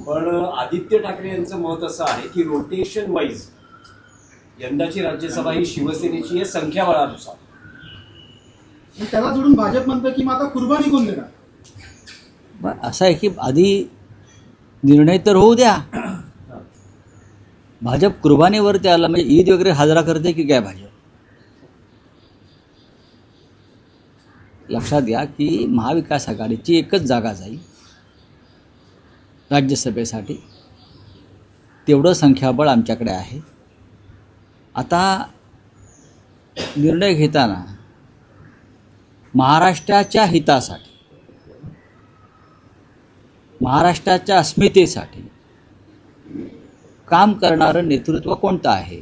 पण आदित्य ठाकरे यांचं मत असं आहे की रोटेशन वाईज यंदाची राज्यसभा ही शिवसेनेची आहे संख्याबळानुसार. त्याला जोडून भाजप म्हणतं की मग आता कुर्बानी कोण देणार? असं आहे की आधी निर्णय तर होऊ द्या. भाजप कुर्बानीवरती आला म्हणजे ईद वगैरे साजरा करते की काय भाजप? लक्षात घ्या की महाविकास आघाडीची एकच जागा जाईल राज्यसभेसाठी, तेवढं संख्याबळ आमच्याकडे आहे. आता निर्णय घेताना महाराष्ट्राच्या हितासाठी, महाराष्ट्राच्या अस्मितेसाठी काम करणारं नेतृत्व कोणतं आहे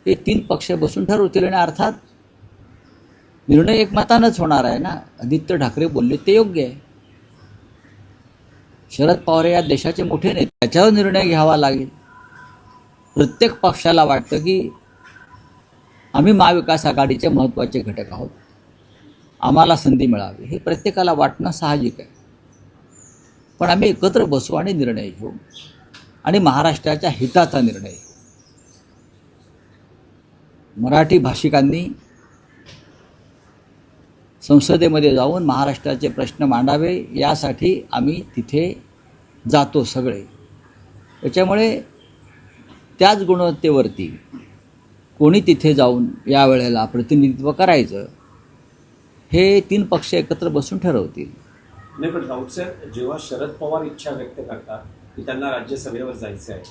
हे 3 पक्ष बसून ठरवतील. आणि अर्थात निर्णय एकमतानंच होणार आहे ना. आदित्य ठाकरे बोलले ते योग्य आहे. शरद पवार या देशाचे मोठे नेते, त्याच्यावर निर्णय घ्यावा लागेल. प्रत्येक पक्षाला वाटतं की आम्ही महाविकास आघाडीचे महत्त्वाचे घटक आहोत, आम्हाला संधी मिळावी, हे प्रत्येकाला वाटणं साहजिक आहे. पण आम्ही एकत्र बसू आणि निर्णय घेऊ आणि महाराष्ट्राच्या हिताचा निर्णय घेऊ. मराठी भाषिकांनी संसदेमध्ये जाऊन महाराष्ट्राचे प्रश्न मांडावे यासाठी आम्ही तिथे जातो सगळे. त्याच्यामुळे त्याच गुणवत्तेवरती कोणी तिथे जाऊन यावेळेला प्रतिनिधित्व करायचं हे 3 पक्ष एकत्र बसून ठरवतील. नाही, पण राऊत साहेब, जेव्हा शरद पवार इच्छा व्यक्त करतात की त्यांना राज्यसभेवर जायचं आहे,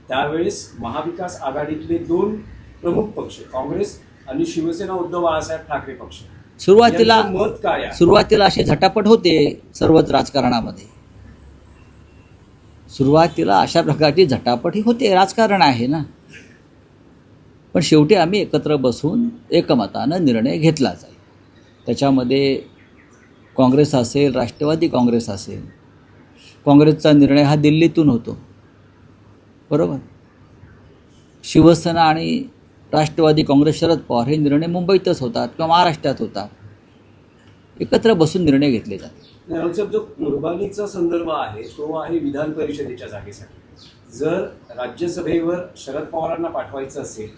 त्यावेळेस महाविकास आघाडीतले 2 प्रमुख पक्ष काँग्रेस आणि शिवसेना उद्धव बाळासाहेब ठाकरे पक्ष, यांचं मत काय आहे? सुरुवातीला अशी झटापट होते सर्वच राजकारणामध्ये. सुरुवातीला अशा प्रकारची झटापट ही होते, राजकारण आहे ना. पण शेवटी आम्ही एकत्र बसून एकमतानं निर्णय घेतला जाईल. त्याच्यामध्ये काँग्रेस असेल, राष्ट्रवादी काँग्रेस असेल, काँग्रेसचा निर्णय हा दिल्लीतून होतो, बरोबर. शिवसेना आणि राष्ट्रवादी काँग्रेस, शरद पवार हे निर्णय मुंबईतच होतात किंवा महाराष्ट्रात होतात. एकत्र बसून निर्णय घेतले जातात. राऊतसाहेब, जो कुर्बानीचा संदर्भ आहे तो आहे विधान परिषदेच्या जागेसाठी. जर राज्यसभेवर शरद पवारांना पाठवायचं असेल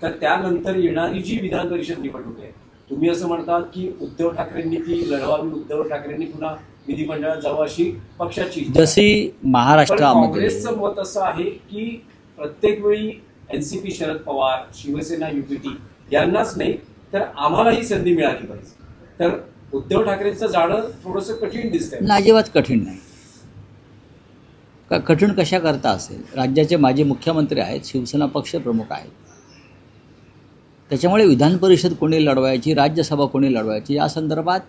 तर त्यानंतर येणारी जी विधान परिषद निवडणूक आहे, तुम्ही असं म्हणतात की उद्धव ठाकरेंनी ती लढवावी, उद्धव ठाकरेंनी पुन्हा विधिमंडळात जावं अशी पक्षाची जशी महाराष्ट्रामध्ये. काँग्रेसचं मत असं आहे की प्रत्येक वेळी एनसीपी शरद पवार, शिवसेना युपीटी यांनाच नाही तर आम्हालाही संधी मिळाली पाहिजे. तर उद्धव ठाकरेंचं जाणं थोडंसं कठीण दिसतंय. अजिबात कठीण नाही. कठीण कशा करता असेल? राज्याचे माजी मुख्यमंत्री आहेत, शिवसेना पक्ष प्रमुख आहेत. त्याच्यामुळे विधान परिषद कोणी लढवायची, राज्यसभा कोणी लढवायची या संदर्भात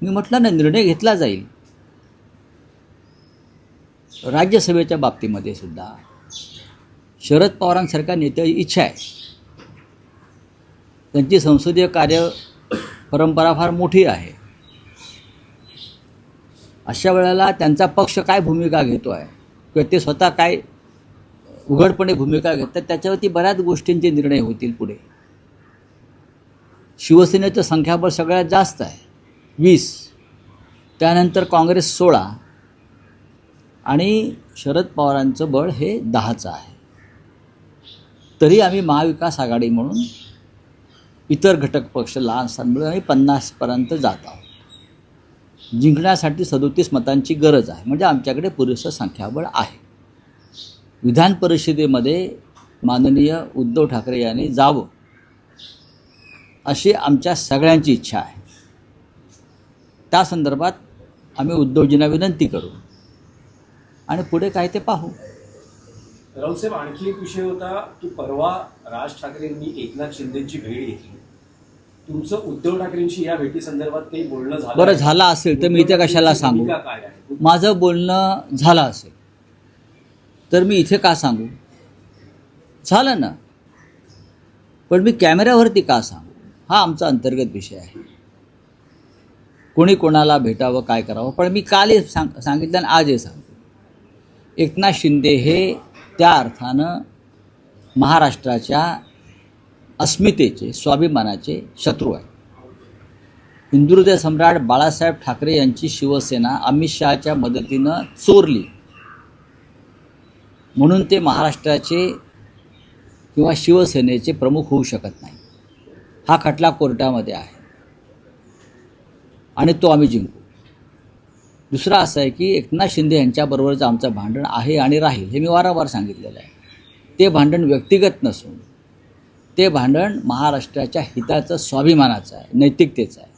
मी म्हटलं ना, निर्णय घेतला जाईल. राज्यसभेच्या बाबतीमध्ये सुद्धा शरद पवारांसारख्या नेत्याची इच्छा आहे. त्यांची संसदीय कार्य परंपरा फार मोठी आहे. अशा वेळेला त्यांचा पक्ष काय भूमिका घेतो आहे किंवा ते स्वतः काय उघडपणे भूमिका घेतात त्याच्यावरती बऱ्याच गोष्टींचे निर्णय होतील पुढे. शिवसेनेचं संख्याबळ सगळ्यात जास्त आहे 20, त्यानंतर काँग्रेस 16 आणि शरद पवारांचं बळ हे 10चं आहे. तरी आम्ही महाविकास आघाडी म्हणून इतर घटक पक्ष लहान मिळून आम्ही 50पर्यंत जात आहोत. जिंकण्यासाठी 37 मतांची गरज आहे, म्हणजे आमच्याकडे पुरेसं संख्याबळ आहे. विधान परिषदेमध्ये माननीय उद्धव ठाकरे यांनी जावं अशी आमच्या सगळ्यांची इच्छा आहे. त्या संदर्भात आम्ही उद्धवजींना विनंती करू आणि पुढे काय ते पाहू. राऊतसाहेब, आणखी एक विषय होता की परवा राज ठाकरेंनी एकनाथ शिंदेची भेट घेतली. तुमचं उद्धव ठाकरेंशी या भेटी संदर्भात काही बोलणं झालं? बरं, झालं असेल तर मी इथे कशाला सांगू? माझं बोलणं झालं असेल तर मी इथे का सांगू? झालं ना, पण मी कॅमेऱ्यावरती का सांगू? हा आमचा अंतर्गत विषय आहे. कोणी कोणाला भेटावं, काय करावं, पण मी कालही सांगितलं आणि आजही सांगतो, एकनाथ शिंदे हे त्या अर्थानं महाराष्ट्राच्या अस्मितेचे, स्वाभिमानाचे शत्रू आहे. हिंदुहृदय सम्राट बाळासाहेब ठाकरे यांची शिवसेना अमित शहाच्या मदतीनं चोरली म्हणून ते महाराष्ट्राचे किंवा शिवसेनेचे प्रमुख होऊ शकत नाही. हा खटला कोर्टामध्ये आहे आणि तो आम्ही जिंकू. दुसरं असं आहे की एकनाथ शिंदे यांच्याबरोबरचं आमचं भांडण आहे आणि राहील, हे मी वारंवार सांगितलेलं आहे. ते भांडण व्यक्तिगत नसून ते भांडण महाराष्ट्राच्या हिताचं, स्वाभिमानाचं आहे, नैतिकतेचं आहे.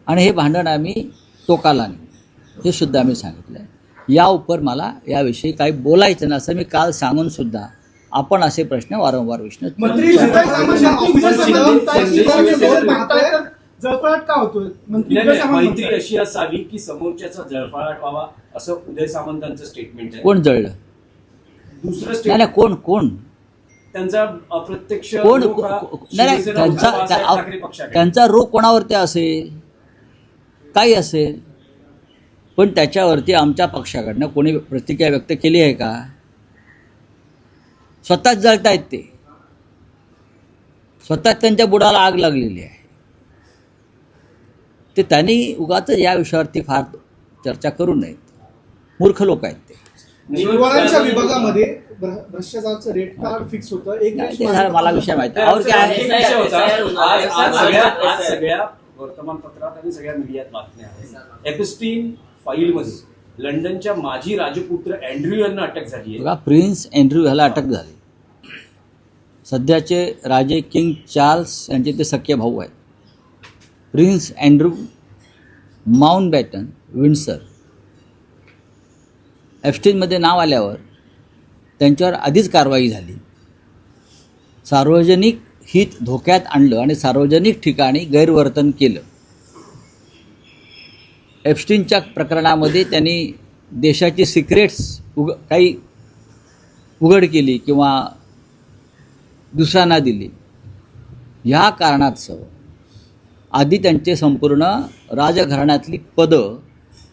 आणि हे भांडण आम्ही टोकाला नेऊ, हे सुद्धा आम्ही सांगितलं आहे. या उपर मला याविषयी काही बोलायचं नसं मी काल सांगून सुद्धा आपण असे प्रश्न वारंवार विचारत. मंत्री जळफळाट का होतोय? मैत्री अशी असावी की समोरच्याचा जळफळाट व्हावा, असं उदय सामंतांचं स्टेटमेंट आहे. कोण जळलं? दुसरं नाही स्टेटमेंट नाही, कोण कोण त्यांचा अप्रत्यक्ष कोण रोख हा नाही नाही, शिवसेना उद्धव बाळासाहेब ठाकरे पक्षाकडे. त्यांचा रोग कोणावरती असेल, काही असेल, पण त्याच्यावरती आमच्या पक्षाकडनं कोणी प्रतिक्रिया व्यक्त केली आहे का? स्वतःच जळतायत ते, स्वतःच त्यांच्या बुडाला आग लागलेली आहे. ते त्यांनी उगाच या विषयावरती फार चर्चा करू नयेत. मूर्ख लोक आहेत ते. निवडणुकांच्या विभागामध्ये भ्रष्टाचाराचं रेट कार्ड फिक्स होतं. नाही, ते झालं, मला विषय माहिती आहे. और काय आहे? एक विषय होता. आज सगळ्या वर्तमानपत्रात आणि सगळ्या मीडियात बातम्या आहेत. एपिस्टीन फाईलमध्ये लंडनच्या माजी राजपुत्र अँड्र्यू यांना अटक झाली आहे. बघा, प्रिन्स अँड्र्यू ह्याला अटक झाली. सध्याचे राजे किंग चार्ल्स यांचे ते सख्खे भाऊ आहेत. प्रिन्स अँड्र्यू माउंटबॅटन विंडसर एप्स्टीनमध्ये नाव आल्यावर त्यांच्यावर आधीच कारवाई झाली. सार्वजनिक हित धोक्यात आणलं आणि सार्वजनिक ठिकाणी गैरवर्तन केलं. एप्स्टीनच्या प्रकरणामध्ये त्यांनी देशाची सिक्रेट्स काही उघड केली किंवा दुसऱ्यांना दिली. ह्या कारणास्तव आधी त्यांचे संपूर्ण राजघराण्यातली पदं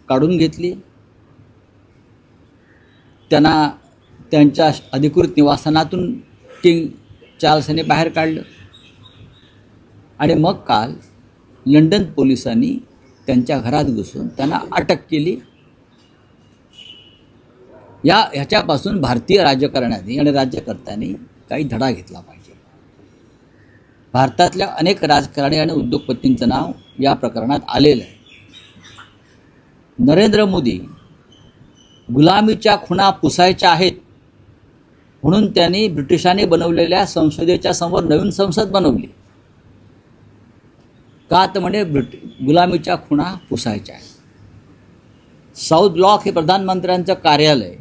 काढून घेतली, त्यांना त्यांच्या अधिकृत निवासस्थानातून किंग चार्ल्स यांनी बाहेर काढलं आणि मग काल लंडन पोलिसांनी त्यांच्या घरात घुसून त्यांना अटक केली. ह्याच्यापासून भारतीय राजकारण्यांनी आणि राज्यकर्त्यांनी काही धडा घेतला पाहिजे. भारतातल्या अनेक राजकारणी आणि उद्योगपतींचं नाव या प्रकरणात आलेलं आहे. नरेंद्र मोदी गुलामीच्या खुणा पुसायच्या आहेत म्हणून त्यांनी ब्रिटिशांनी बनवलेल्या संसदेच्या समोर नवीन संसद बनवली. का तर म्हणजे गुलामीच्या खुणा पुसायच्या आहेत. साऊथ ब्लॉक हे प्रधानमंत्र्यांचं कार्यालय,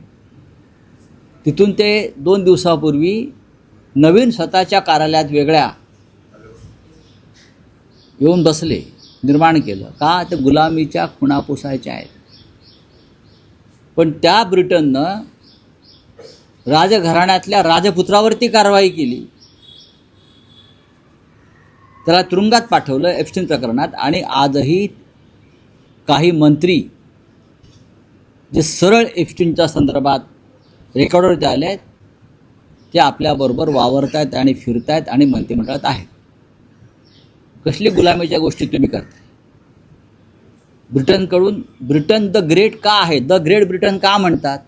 तिथून ते 2 दिवसापूर्वी नवीन स्वतःच्या कार्यालयात वेगळ्या येऊन बसले, निर्माण केलं. का तर गुलामीच्या खुणा पुसायच्या आहेत. पण त्या ब्रिटननं राजघराण्यातल्या राजपुत्रावरती कारवाई केली, त्याला तुरुंगात पाठवलं एप्स्टीन प्रकरणात. आणि आजही काही मंत्री जे सरळ एप्स्टीनच्या संदर्भात रेकॉर्डवरती आले आहेत ते आपल्याबरोबर वावरत आहेत आणि फिरत आहेत आणि मंत्रिमंडळात आहेत. कसली गुलामीच्या गोष्टी तुम्ही करताय? ब्रिटनकडून ब्रिटन द ग्रेट का आहे? द ग्रेट ब्रिटन का म्हणतात?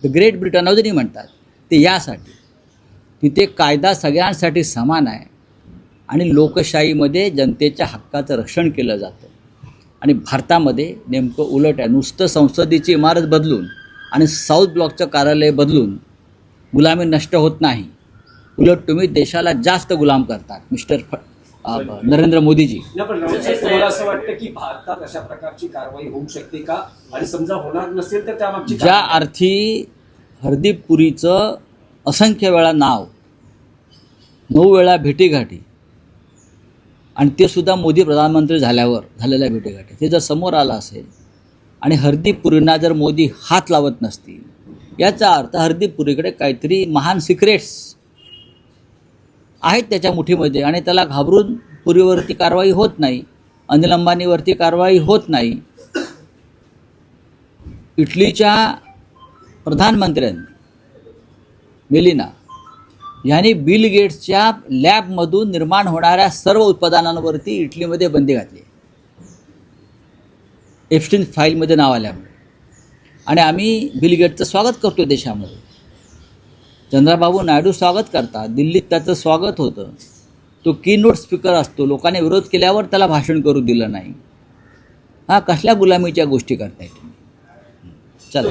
द ग्रेट ब्रिटन अजूनही म्हणतात. ते यासाठी तिथे कायदा सगळ्यांसाठी समान आहे आणि लोकशाहीमध्ये जनतेच्या हक्काचं रक्षण केलं जातं. आणि भारतामध्ये नेमकं उलट आहे. नुसतं संसदेची इमारत बदलून आणि साऊथ ब्लॉकचं कार्यालय बदलून गुलामी नष्ट होत नाही. उलट तुम्ही देशाला जास्त गुलाम करतात मिस्टर नरेंद्र मोदीजी. पण तुम्हाला असं वाटतं की भारतात अशा प्रकारची कारवाई होऊ शकते का? आणि समजा होणार नसेल तर त्यामागची ज्या अर्थी हरदीप पुरीचं असंख्य वेळा नाव, 9 वेळा भेटीगाठी, आणि ते सुद्धा मोदी प्रधानमंत्री झाल्यावर झालेल्या भेटीगाठी, ते जर समोर आलं असेल आणि हरदीप पुरींना जर मोदी हात लावत नसतील, याचा अर्थ हरदीप पुरीकडे काहीतरी महान सिक्रेट्स आहेत त्याच्या मुठीमध्ये आणि त्याला घाबरून पुरीवरती कारवाई होत नाही, अनिल अंबानीवरती कारवाई होत नाही. इटलीच्या प्रधानमंत्र्यांनी मेलिना यांनी बिल गेट्सच्या लॅबमधून निर्माण होणाऱ्या सर्व उत्पादनांवरती इटलीमध्ये बंदी घातली एप्स्टीन फाईलमध्ये नाव आल्यामुळे. आणि आम्ही बिल गेटचं स्वागत करतो देशामध्ये. चंद्रबाबू नायडू स्वागत करतात, दिल्लीत त्याचं स्वागत होतं. तो कीनोट स्पीकर असतो, लोकांनी विरोध केल्यावर त्याला भाषण करू दिलं नाही. हा कसल्या गुलामीच्या गोष्टी करताय तुम्ही? चला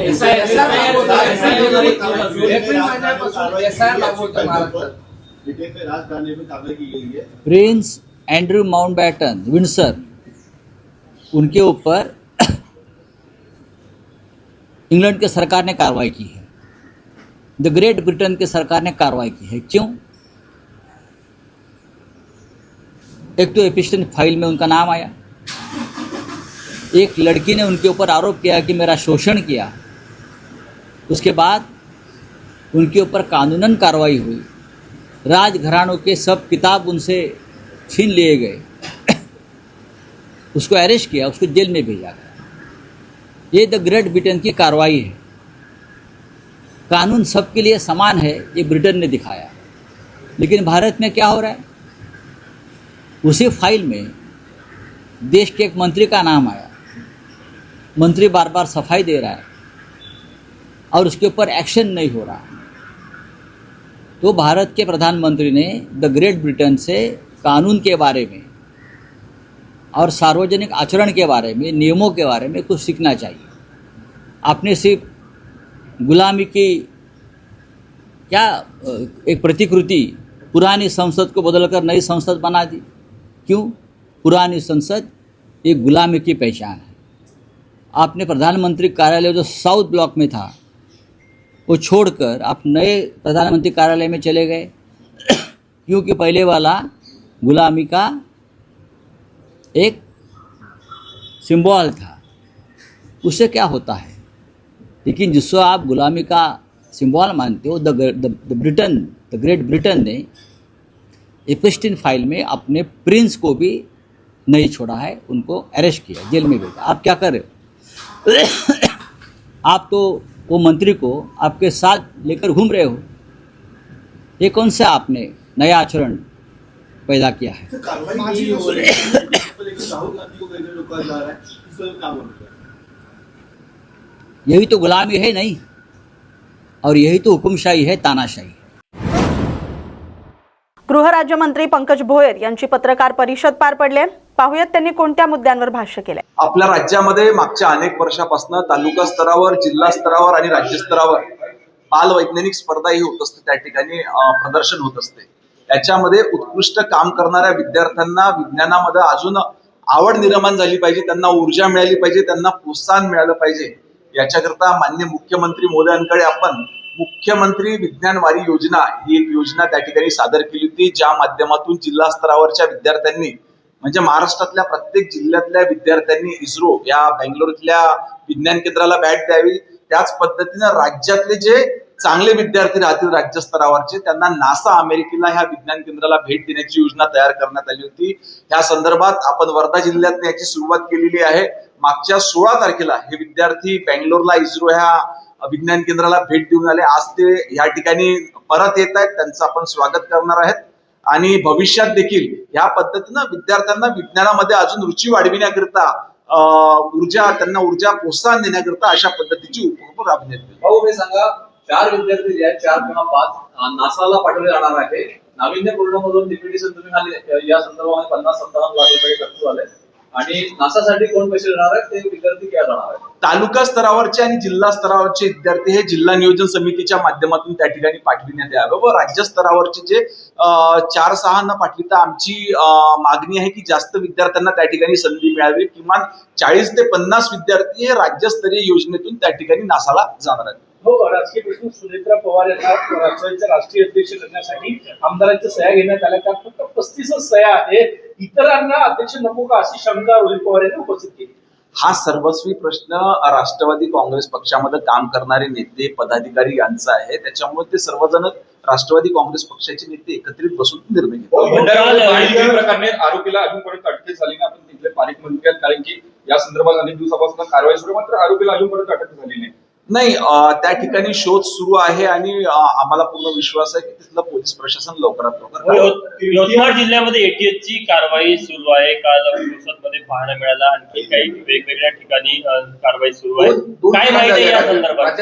प्रिंस एंड्रू माउंटबैटन विंडसर, उनके ऊपर इंग्लैंड के सरकार ने कार्रवाई की है, द ग्रेट ब्रिटेन के सरकार ने कार्रवाई की है. क्यों? एक तो एपिस्टन फाइल में उनका नाम आया, एक लड़की ने उनके ऊपर आरोप किया कि मेरा शोषण किया, उसके बाद उनके ऊपर कानूनन कार्रवाई हुई, राजघरानों के सब किताब उनसे छीन लिए गए, उसको अरेस्ट किया, उसको जेल में भेजा गया. ये द ग्रेट ब्रिटेन की कार्रवाई है. कानून सबके लिए समान है, ये ब्रिटेन ने दिखाया. लेकिन भारत में क्या हो रहा है? उसी फाइल में देश के एक मंत्री का नाम आया, मंत्री बार बार सफाई दे रहा है और उसके ऊपर एक्शन नहीं हो रहा. तो भारत के प्रधानमंत्री ने द ग्रेट ब्रिटेन से कानून के बारे में और सार्वजनिक आचरण के बारे में, नियमों के बारे में कुछ सीखना चाहिए. आपने सिर्फ गुलामी की क्या एक प्रतिकृति पुरानी संसद को बदलकर नई संसद बना दी. क्यों? पुरानी संसद एक गुलामी की पहचान है. आपने प्रधानमंत्री कार्यालय जो साउथ ब्लॉक में था वो छोड़कर आप नए प्रधानमंत्री कार्यालय में चले गए, क्योंकि पहले वाला गुलामी का एक सिंबल था. उससे क्या होता है? लेकिन जिसको आप गुलामी का सिंबल मानते हो, द ग्रेट ब्रिटेन ने एपिस्टिन फाइल में अपने प्रिंस को भी नहीं छोड़ा है, उनको अरेस्ट किया, जेल में भेजा. आप क्या कर रहे हो? आप तो वो मंत्री को आपके साथ लेकर घूम रहे हो. ये कौन सा आपने नया आचरण पैदा किया है? यही तो गुलामी है नहीं, और यही तो हुकुमशाही है, तानाशाही है. गृहराज्यमंत्री पंकज भोयर यांची पत्रकार परिषद पार पडली. पाहुयात त्यांनी कोणत्या मुद्द्यांवर भाष्य केलंय. आपल्या राज्यामध्ये मागच्या अनेक वर्षापासून तालुका स्तरावर, जिल्हा स्तरावर आणि राज्य स्तरावर बाल वैज्ञानिक स्पर्धा ही होत असते, त्या ठिकाणी प्रदर्शन होत असते. त्याच्यामध्ये उत्कृष्ट काम करणाऱ्या विद्यार्थ्यांना विज्ञानामध्ये अजून आवड निर्माण झाली पाहिजे, त्यांना ऊर्जा मिळाली पाहिजे, त्यांना प्रोत्साहन मिळालं पाहिजे. याच्याकरता माननीय मुख्यमंत्री महोदयांकडे आपण मुख्यमंत्री विज्ञान वारी योजना ही एक योजना त्या ठिकाणी सादर केली होती, ज्या माध्यमातून जिल्हा स्तरावरच्या विद्यार्थ्यांनी म्हणजे महाराष्ट्रातल्या प्रत्येक जिल्ह्यातल्या विद्यार्थ्यांनी इस्रो या बेंगलोरच्या विज्ञान केंद्राला भेट द्यावी. त्याच पद्धतीनं राज्यातले जे चांगले विद्यार्थी राहतील राज्य स्तरावरचे, त्यांना नासा अमेरिकेला ह्या विज्ञान केंद्राला भेट देण्याची योजना तयार करण्यात आली होती. या संदर्भात आपण वर्धा जिल्ह्यात याची सुरुवात केलेली आहे. मागच्या 16 तारखेला हे विद्यार्थी बेंगलोरला इस्रो ह्या विज्ञान केंद्राला भेट देऊन आले. आज ते या ठिकाणी परत येत आहेत, त्यांचं आपण स्वागत करणार आहेत. आणि भविष्यात देखील या पद्धतीनं विद्यार्थ्यांना विज्ञानामध्ये अजून रुची वाढविण्याकरिता त्यांना ऊर्जा प्रोत्साहन देण्याकरिता अशा पद्धतीची उपक्रम राबवण्यात येतील. भाऊ हे सांगा, 4 विद्यार्थी जे आहेत 4 किंवा 5 नासाला पाठवले जाणार आहे. नाविन्यपूर्ण मधून डिप्युटेशन तुम्ही या संदर्भामध्ये 50-57 लाख रुपये खर्च झाले आणि नासासाठी कोण पैसे देणार आहेत ते विद्यार्थी काय जाणार आहेत? तालुका स्तरावरचे आणि जिल्हा स्तरावरचे विद्यार्थी हे जिल्हा नियोजन समितीच्या माध्यमातून त्या ठिकाणी पाठविण्यात यावं. व राज्य स्तरावरचे जे 4-6 न पाठविता आमची मागणी आहे की जास्त विद्यार्थ्यांना त्या ठिकाणी संधी मिळावी. किमान 40 ते 50 विद्यार्थी हे राज्यस्तरीय योजनेतून त्या ठिकाणी नासाला जाणार आहेत. हो, राजकीय प्रश्न सुनेत्रा पवार यांना राष्ट्रवादीचे राष्ट्रीय अध्यक्ष करण्यासाठी आमदारांच्या सह्या घेण्यात आल्या. त्यात फक्त 35 सह्या आहेत, इतरांना अध्यक्ष नको का अशी शंका रोहित पवार यांनी उपस्थित केली. हा सर्वस्वी प्रश्न राष्ट्रवादी काँग्रेस पक्षामध्ये काम करणारे नेते पदाधिकारी यांचा आहे. त्याच्यामुळे ते सर्वजण राष्ट्रवादी काँग्रेस पक्षाचे नेते एकत्रित बसून निर्णय घेतात. प्रकारे आरोपीला अजूनपर्यंत अटक झाली नाही. आपण तिथले पालिक मंत्री आहेत, कारण की या संदर्भात अनेक दिवसापासून कारवाई सुरू, मात्र आरोपीला अजूनपर्यंत अटक झाली नाही. नाही, त्या ठिकाणी शोध सुरू आहे आणि आम्हाला पूर्ण विश्वास आहे की तिथलं पोलीस प्रशासन लवकरात लवकर कारवाई करेल. यवतमाळ जिल्ह्यामध्ये ATS ची कारवाई सुरू आहे. काल मध्ये पाहायला मिळाला, आणखी काही वेगवेगळ्या ठिकाणी कारवाई सुरू आहे. काय माहिती या संदर्भात?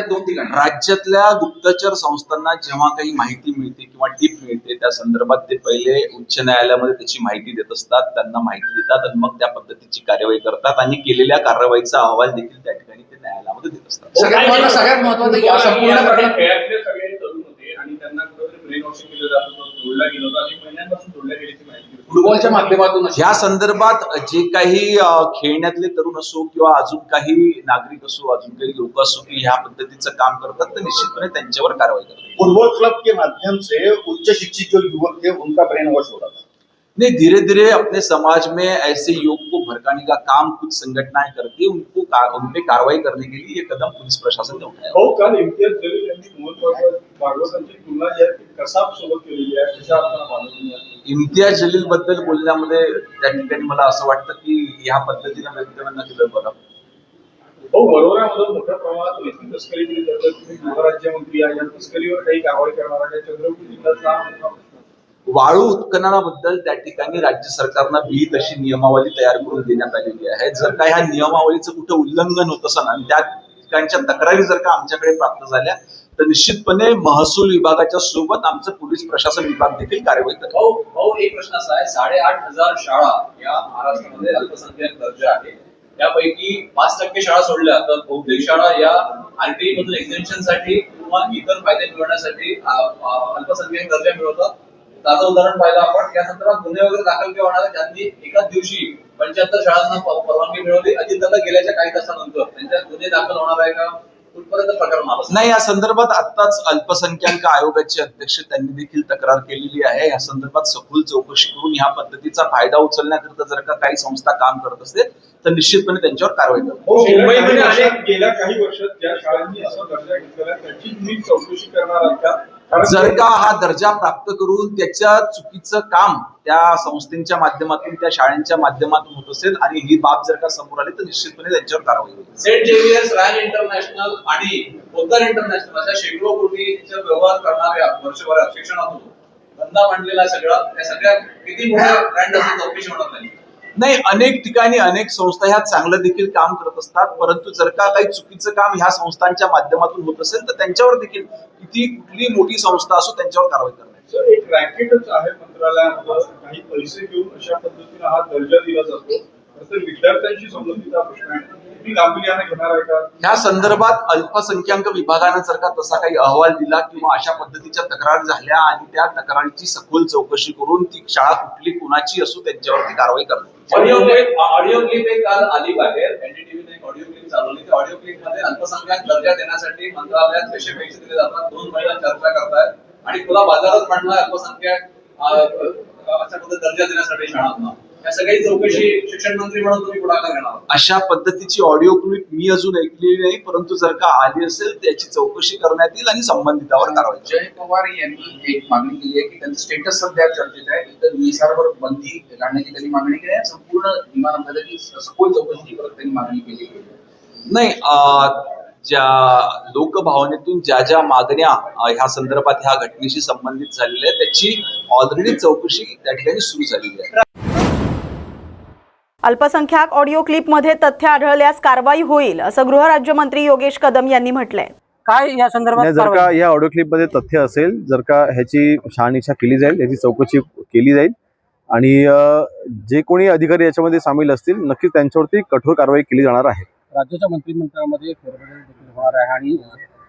राज्यातल्या गुप्तचर संस्थांना जेव्हा काही माहिती मिळते किंवा टीप मिळते त्या संदर्भात ते पहिले उच्च न्यायालयामध्ये त्याची माहिती देत असतात, त्यांना माहिती देतात आणि मग त्या पद्धतीची कार्यवाही करतात आणि केलेल्या कारवाईचा अहवाल देखील त्या ठिकाणी ते न्यायालयामध्ये देत असतात. सगळ्यात महत्त्वाचं या संपूर्ण प्रकरणात खेळातले सगळे तरुण होते आणि त्यांना कुठेतरी ब्रेन वॉशिंग केलं जात होतं, जोडला गेलं होतं आणि महिन्यांपासून जोडल्या गेल्याची माहिती फुटबॉलच्या माध्यमातून या संदर्भात जे काही खेळण्यातले तरुण असो किंवा अजून काही नागरिक असो, अजून काही लोक असो की ह्या पद्धतीचं काम करतात तर निश्चितपणे त्यांच्यावर कारवाई करतात. फुटबॉल क्लब के माध्यम से उच्च शिक्षित जो युवक थे उनका ब्रेन वॉश हो रहा था. नहीं, धीरे धीरे अपने समाज में ऐसे युवक को भड़काने का काम कुछ संगठनाएं करती है, उन पे कार्रवाई करने के लिए ये कदम पुलिस प्रशासन ने उठाया. हो, काल इम्तियाज जलील यांनी मोहन भागवतांची तुलना जी आहे ती कसाब सोबत केलेली आहे, त्याच्या आपल्याला इम्तियाज जलील बद्दल बोलण्यामध्ये त्या ठिकाणी मला असं वाटतं की ह्या पद्धतीने वक्तव्य न केलं बरं. हो, वरोऱ्यामध्ये मोठ्या प्रमाणात रेती तस्करी केली जाते. तुम्ही गृहराज्यमंत्री आहे, या तस्करीवर काही कारवाई करणार आहे? चंद्रपूर जिल्ह्यातला वाळू उत्खननाबद्दल त्या ठिकाणी राज्य सरकारनं विहित अशी नियमावली तयार करून देण्यात आलेली आहे. जर का ह्या नियमावलीचं कुठं उल्लंघन होत असेल आणि त्या ठिकाणच्या तक्रारी जर का आमच्याकडे प्राप्त झाल्या तर निश्चितपणे महसूल विभागाच्या सोबत आमचं पोलीस प्रशासन विभाग देखील कारवाई करेल. भाऊ, एक प्रश्न असा आहे, 8,500 शाळा या महाराष्ट्रामध्ये अल्पसंख्याक दर्जा आहे, त्यापैकी 5% शाळा सोडल्या तर बहुतेक शाळा या RTI मधून एक्झेम्पशन साठी किंवा इतर फायदे मिळवण्यासाठी अल्पसंख्याक दर्जा मिळवतात. ताजं उदाहरण पाहिलं आपण, या संदर्भात गुन्हे वगैरे दाखल केले होणार, ज्यांनी एकाच दिवशी 75 शाळांना परवानगी मिळवली. अजितदादा गेल्याच्या काही तासानंतर त्यांच्या गुन्हे दाखल होणार आहे का? कुठपर्यंत प्रकरण आलं? नाही, या संदर्भात आताच अल्पसंख्याक आयोगाचे अध्यक्ष त्यांनी देखील तक्रार केलेली आहे. या संदर्भात सखोल चौकशी करून ह्या पद्धतीचा फायदा उचलण्याकरता जर का काही संस्था काम करत असतील तर निश्चितपणे त्यांच्यावर कारवाई करेल. मुंबईमध्ये गेल्या काही वर्षात ज्या शाळांनी असा दर्जा घेतलेला त्याची तुम्ही चौकशी करणार आहात का? जर का हा दर्जा प्राप्त करून त्याच्या चुकीचं काम त्या संस्थेच्या माध्यमातून त्या शाळांच्या माध्यमातून होत असेल आणि ही बाब जर का समोर आली तर निश्चितपणे त्यांच्यावर कारवाई होईल. सेंट जेवियर्स, रॅन इंटरनॅशनल आणि पोद्दार इंटरनॅशनल अशा शेकडो कोटीचा व्यवहार करणाऱ्या वर्षभरात शिक्षणातून धंदा मांडलेला सगळा त्या सगळ्या किती मोठ्या ब्रँड असं चौकशी होणार नाही? नाही, अनेक ठिकाणी अनेक संस्था ह्या चांगलं देखील काम करत असतात, परंतु जर का काही चुकीचं काम ह्या संस्थांच्या माध्यमातून होत असेल तर त्यांच्यावर देखील किती कुठली मोठी संस्था असो त्यांच्यावर कारवाई करण्यात. एक रॅकेटच आहे मंत्रालयामध्ये, काही पैसे घेऊन अशा पद्धतीने हा दर्जा दिला जातो, तर विद्यार्थ्यांशी संबंधित प्रश्न आहे, तुम्ही गांभीर्याने घेणार आहे का? ह्या संदर्भात अल्पसंख्याक विभागानं जर का तसा काही अहवाल दिला किंवा अशा पद्धतीच्या तक्रारी झाल्या आणि त्या तक्रारीची सखोल चौकशी करून ती शाळा कुठली कुणाची असो त्यांच्यावरती कारवाई करण्यात. ऑडिओ क्लिप एक काल आली बाहेर, NDTVने एक ऑडिओ क्लिप चालवली. त्या ऑडिओ क्लिप मध्ये अल्पसंख्याक दर्जा देण्यासाठी मंत्रालयात कसे पैसे दिले जातात 2 महिला चर्चा करतायत आणि खुला बाजारात मांडला अल्पसंख्याक अशा पद्धतीने दर्जा देण्यासाठी शाळांना. या सगळी चौकशी शिक्षण मंत्री म्हणून तुम्ही पुढाकार घेणार? अशा पद्धतीची ऑडिओ क्लिप मी अजून ऐकलेली नाही, परंतु जर का आली असेल त्याची चौकशी करण्यात येईल आणि संबंधितावर कारवाई. जय पवार यांनी एक मागणी केली आहे की त्यांचं स्टेटस सध्या चर्चेत आहे, इतर विसारवर बंदी घालण्याची त्यांनी मागणी केली आहे. संपूर्ण विमानामध्ये सखोल चौकशी करत त्यांनी मागणी केली. नाही, ज्या लोकभावनेतून ज्या ज्या मागण्या ह्या संदर्भात ह्या घटनेशी संबंधित झालेल्या आहेत त्याची ऑलरेडी चौकशी त्या ठिकाणी सुरू झालेली आहे. अल्पसंख्याक ऑडिओ क्लिपमध्ये तथ्य आढळल्यास कारवाई होईल असं गृहराज्यमंत्री योगेश कदम यांनी म्हटलंय. काय या संदर्भात जर का या ऑडिओ क्लिप मध्ये तथ्य असेल, जर का ह्याची शहानिशा केली जाईल, याची चौकशी केली जाईल आणि जे कोणी अधिकारी याच्यामध्ये सामील असतील नक्कीच त्यांच्यावरती कठोर कारवाई केली जाणार आहे. राज्याच्या मंत्रिमंडळामध्ये फेरबदल देखील होणार आहे आणि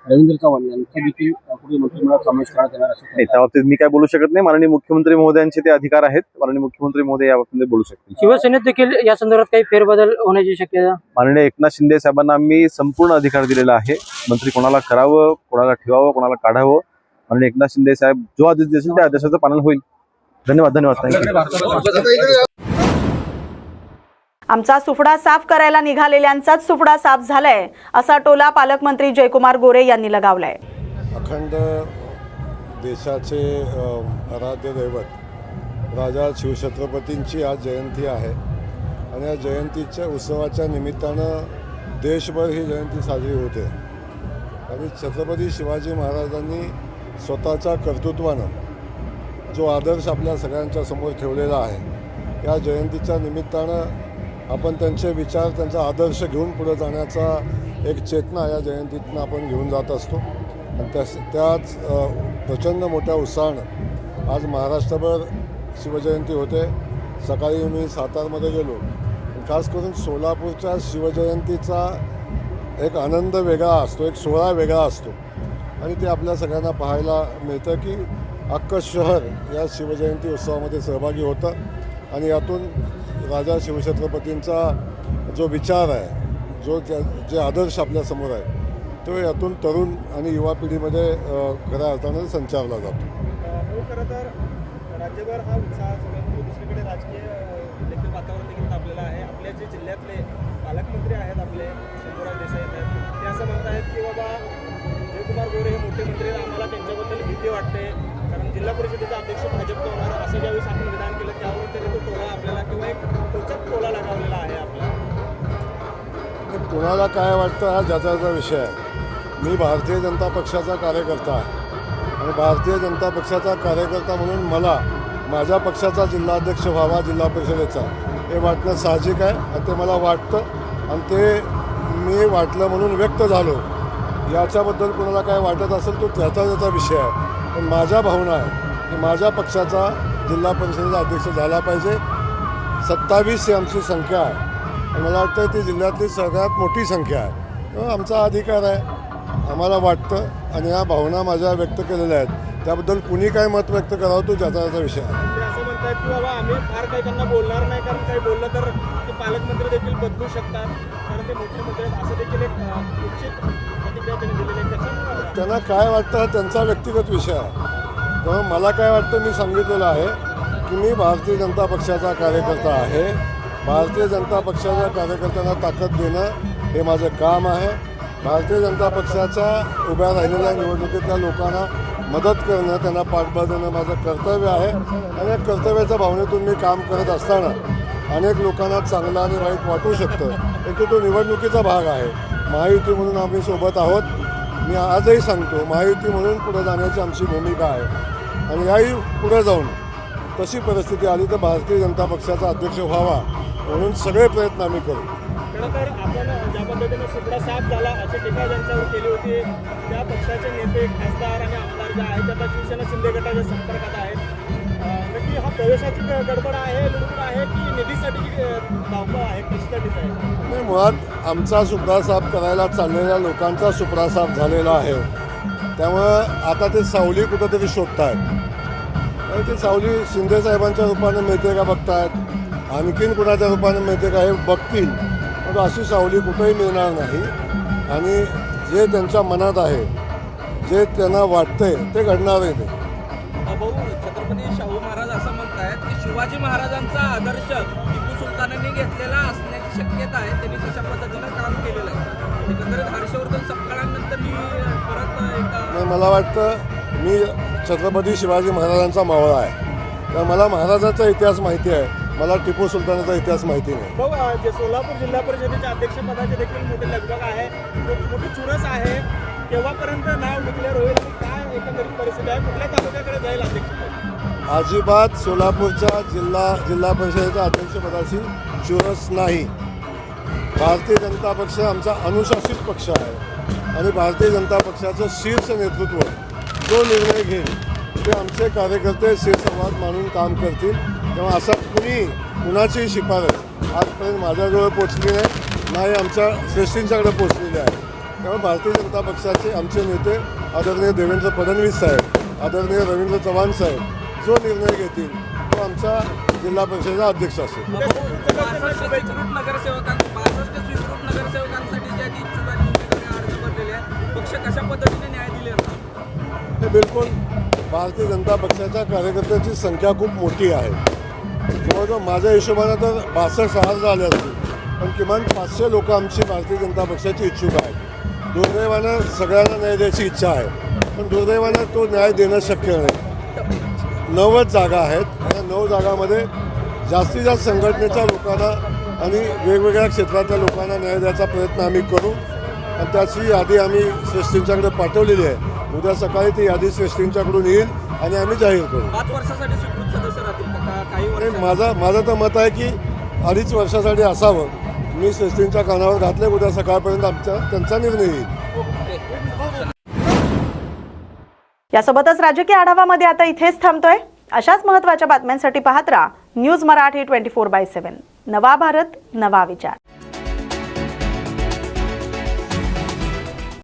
रवींद्र चव्हाण यांचा देखील पुढे मंत्रिमंडळात समावेश करण्यात येणार असं नाही, त्या बाबतीत मी काय बोलू शकत नाही. माननीय मुख्यमंत्री महोदयांचे ते अधिकार आहेत. माननीय मुख्यमंत्री महोदय या बाबतीत बोलू शकतील. शिवसेनेत देखील या संदर्भात काही फेरबदल होण्याची शक्यता? माननीय एकनाथ शिंदे साहेबांना मी संपूर्ण अधिकार दिलेला आहे. मंत्री कोणाला करावं, कोणाला ठेवावं, कोणाला काढावं, माननीय एकनाथ शिंदे साहेब जो आदेश देतील त्या आदेशाचं पालन होईल. धन्यवाद. थँक्यू. आमचा सुफडा साफ करायला निघालेल्यांचाच सुफडा साफ झालाय असा टोला पालकमंत्री जयकुमार गोरे यांनी लगावलाय. अखंड देशाचे आराध्य दैवत राजा शिवछत्रपतींची आज जयंती आहे आणि या जयंतीच्या उत्सवाच्या निमित्तानं देशभर ही जयंती साजरी होते. आणि छत्रपती शिवाजी महाराजांनी स्वतःच्या कर्तृत्वानं जो आदर्श आपल्या सगळ्यांच्या समोर ठेवलेला आहे, या जयंतीच्या निमित्तानं आपण त्यांचे विचार, त्यांचा आदर्श घेऊन पुढे जाण्याचा एक चेतना या जयंतीतनं आपण घेऊन जात असतो. आणि त्याच प्रचंड मोठ्या उत्साहानं आज महाराष्ट्रभर शिवजयंती होते. सकाळी मी सातारमध्ये गेलो. खास करून सोलापूरच्या शिवजयंतीचा एक आनंद वेगळा असतो, एक सोहळा वेगळा असतो आणि ते आपल्या सगळ्यांना पाहायला मिळतं की अख्खं शहर या शिवजयंती उत्सवामध्ये सहभागी होतं आणि यातून राजा शिवछत्रपतींचा जो विचार आहे, जे आदर्श आपल्यासमोर आहे, तो यातून तरुण आणि युवा पिढीमध्ये खऱ्या अर्थानं संचारला जातो. खरं तर राज्यभर हा उत्साह सगळ्यांमध्ये, दुसरीकडे राजकीय देखील वातावरण देखील तापलेलं आहे. आपल्या जे जिल्ह्यातले पालकमंत्री आहेत आपले शंभूराज देसाई आहेत, ते असं म्हणत आहेत की बाबा जयकुमार गोरे हे मोठे मंत्री, आम्हाला त्यांच्याबद्दल भीती वाटते, कारण जिल्हा परिषदेचा अध्यक्ष भाजपचा होणार असं ज्यावेळेस आपण विधान केलं त्यावर तरी तो टोला आपल्याला किंवा एक टोचक टोला लगावलेला आहे आपला. कोणाला काय वाटतं हा ज्याचा विषय आहे. मी भारतीय जनता पक्षाचा कार्यकर्ता आहे आणि भारतीय जनता पक्षाचा कार्यकर्ता म्हणून मला माझ्या पक्षाचा जिल्हाध्यक्ष व्हावा जिल्हा परिषदेचा, हे वाटणं साहजिक आहे आणि ते मला वाटतं आणि ते मी वाटलं म्हणून व्यक्त झालो. याच्याबद्दल कोणाला काय वाटत असेल तो त्याचा विषय आहे. पण माझ्या भावना आहे की माझ्या पक्षाचा जिल्हा परिषदेचा अध्यक्ष झाला पाहिजे. 27 ही आमची संख्या आहे आणि मला वाटतं ती जिल्ह्यातली सगळ्यात मोठी संख्या आहे. तेव्हा आमचा अधिकार आहे, आम्हाला वाटतं आणि या भावना माझ्या व्यक्त केलेल्या आहेत. त्याबद्दल कुणी काय मत व्यक्त करावं तो ज्याचा विषय आहे. ते असं म्हणतात की बाबा आम्ही फार काही त्यांना बोलणार नाही, कारण काही बोललं तर ते पालकमंत्री देखील बदलू शकतात, कारण ते मोठे मंत्री आहेत, असं देखील एक निश्चित प्रतिक्रिया त्यांनी दिलेली आहे. त्याच्यामुळे त्यांना काय वाटतं हा त्यांचा व्यक्तिगत विषय आहे. तेव्हा मला काय वाटतं मी सांगितलेलं आहे की मी भारतीय जनता पक्षाचा कार्यकर्ता आहे. भारतीय जनता पक्षाच्या कार्यकर्त्यांना ताकद देणं हे माझं काम आहे. भारतीय जनता पक्षाच्या उभ्या राहिलेल्या निवडणुकीतल्या लोकांना मदत करणं, त्यांना पाठबळ देणं माझं कर्तव्य आहे आणि या कर्तव्याच्या भावनेतून मी काम करत असताना अनेक लोकांना चांगलं आणि वाईट वाटू शकतं, परंतु तो निवडणुकीचा भाग आहे. महायुती म्हणून आम्ही सोबत आहोत. मी आजही सांगतो, महायुती म्हणून पुढे जाण्याची आमची भूमिका आहे आणि याही पुढे जाऊन तशी परिस्थिती आली तर भारतीय जनता पक्षाचा अध्यक्ष व्हावा म्हणून सगळे प्रयत्न आम्ही करू. खरं तर आपण ज्या पद्धतीने सुपडा साफ झाला अशी टीका ज्यांच्यावर केली होती, त्या पक्षाचे नेते, खासदार आणि आमदार जे आहेत त्या शिवसेना शिंदे गटाच्या संपर्कात आहेत. नक्की हा प्रवेशाची गडबड आहे, लुडबुड आहे की निधीसाठी धावपळ आहे, कशासाठीच आहे? नाही, मुळात आमचा सुपडा साफ करायला चाललेल्या लोकांचा सुपडा साफ झालेला आहे. त्यामुळं आता ते सावली कुठंतरी शोधतायत आणि ती सावली शिंदे साहेबांच्या रूपानं मिळते का बघतायत, आणखीन कुणाच्या रूपानं मिळते का हे बघतील. पण अशी सावली कुठंही मिळणार नाही आणि जे त्यांच्या मनात आहे, जे त्यांना वाटतंय ते घडणारही नाही. भाऊ, छत्रपती शाहू महाराज असं म्हणतायत की शिवाजी महाराजांचा आदर्श टिपू सुलतानांनी घेतलेला असण्याची शक्यता आहे. त्यांनी तशा पद्धतीनं काम केलेलं आहे. एकंदरीत हर्षवर्धन सपकाळानंतर मी परत मला वाटतं मी छत्रपती शिवाजी महाराजांचा मावळा आहे, तर मला महाराजांचा इतिहास माहिती आहे, मला टिपू सुलतानाचा इतिहास माहिती नाही. भाऊ, जे सोलापूर जिल्हा परिषदेच्या अध्यक्षपदाचे देखील मोठे लगबग आहे, मोठी चुरस आहे. केव्हापर्यंत नाव डिक्लेअर होईल आणि काय एकंदरीत परिस्थिती आहे, कुठल्या तालुक्याकडे जाईल अध्यक्षपद? अजिबात सोलापूरच्या जिल्हा परिषदेच्या अध्यक्षपदाची चुरस नाही. भारतीय जनता पक्ष आमचा अनुशासित पक्ष आहे आणि भारतीय जनता पक्षाचं शीर्ष नेतृत्व जो निर्णय घेईल ते आमचे कार्यकर्ते शिरसंवाद मानून काम करतील. तेव्हा असा कुणाची शिफारस आजपर्यंत माझ्याजवळ पोचली नाही आमच्या श्रेष्ठींच्याकडे पोचलेली आहे. त्यामुळे भारतीय जनता पक्षाचे आमचे नेते आदरणीय देवेंद्र फडणवीस साहेब, आदरणीय रवींद्र चव्हाण साहेब जो निर्णय घेतील तो आमचा जिल्हा परिषदेचा अध्यक्ष असेल. 62 नगरसेवकांसाठी ज्या इच्छुकांनी अर्ज भरलेले आहेत, पक्ष कशा पद्धतीने न्याय दिले? हे बिलकुल भारतीय जनता पक्षाच्या कार्यकर्त्यांची संख्या खूप मोठी आहे. जवळजवळ माझ्या हिशोबानं तर 62,000 झाले असतील, पण किमान 500 लोक आमची भारतीय जनता पक्षाची इच्छुक आहेत. दुर्दैवानं सगळ्यांना न्याय द्यायची इच्छा आहे, पण दुर्दैवानं तो न्याय देणं शक्य नाही. 90 जागा आहेत आणि 9 जागामध्ये जास्तीत जास्त संघटनेच्या लोकांना आणि वेगवेगळ्या क्षेत्रातल्या लोकांना न्याय द्यायचा प्रयत्न आम्ही करू. आणि त्याची यादी आम्ही श्रेष्ठींच्याकडे पाठवलेली आहे. उद्या सकाळी ती यादी श्रेष्ठींच्याकडून येईल आणि आम्ही जाहीर करू. 5 वर्षासाठी स्वीकृत सदस्य राहतील का काही वर्ष? माझं तर मत आहे की 2.5 वर्षासाठी असावं. मी श्रेष्ठींच्या कानावर घातले, उद्या सकाळपर्यंत त्यांचा निर्णय येईल. यासोबतच राजकीय आढावामध्ये आता इथेच थांबतोय. अशाच महत्त्वाच्या बातम्यांसाठी पाहत राहा न्यूज मराठी 24/7. नवा भारत, नवा विचार.